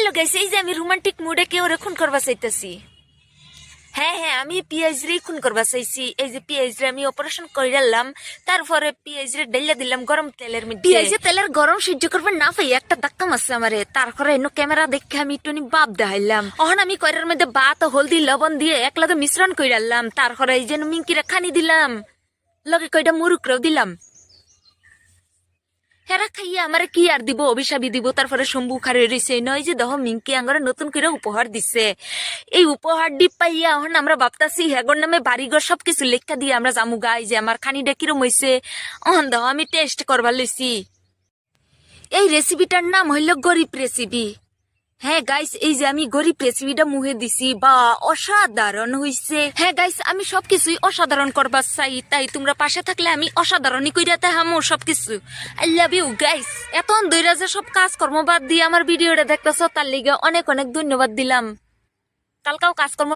Hello guys, এই যে আমি রোমান্টিক মুডে কেউ খুন করবা চাইতেছি। হ্যাঁ, আমি পিএইচ রে খুন করবা চাইছি। এই যে পিএইচ রে আমি অপারেশন কইরালাম, তারপরে পিএইচ রে ঢেলে দিলাম গরম তেলের মধ্যে। পিএইচ তেলের গরম সহ্য করবে না পাই একটা ধাক্কা মারছে আমারে। তারপরে এনো ক্যামেরা দেখে আমি একটুনি বাপ দেখাইলাম। অহন আমি কয়রার মধ্যে ভাত হলদি লবণ দিয়ে একলাতে মিশ্রণ কইরালাম। তারপরে এই যে মিঙ্কিরা খানি দিলাম, লগে কয়টা মুরুকরাও দিলাম। হেরা খাইয়া আমার কি আর দিব, অভিশাপই দিব। তারপরে শম্ভু খারে রইছে নয় যে দহ মিঙ্কি আঙ্গরে নতুন করে উপহার দিছে। এই উপহার দি পাইয়া এখন আমরা ভাবতাছি হেগর নামে বাড়িঘর সবকিছু লেখা দিয়ে আমরা জামু গাই যে আমার খানিটা কিরম হইছে। অহন দহ আমি টেস্ট করবার লইছি। এই রেসিপিটার নাম হইল গরিব রেসিপি। হ্যাঁ গাইস, এই যে আমি গরিব রেসিপিটা মুহে দিছি, বা অসাধারণ হইছে। হ্যাঁ গাইস, আমি সবকিছুই অসাধারণ করবার চাই, তাই তোমরা পাশে থাকলে আমি অসাধারণই কইরাতে হামু সবকিছু। I love you guys. এত দইরা যে সব কাজকর্ম বাদ দিয়ে আমার ভিডিওটা দেখতেছ, তার লিগে অনেক অনেক ধন্যবাদ দিলাম। কালকাও কাজকর্ম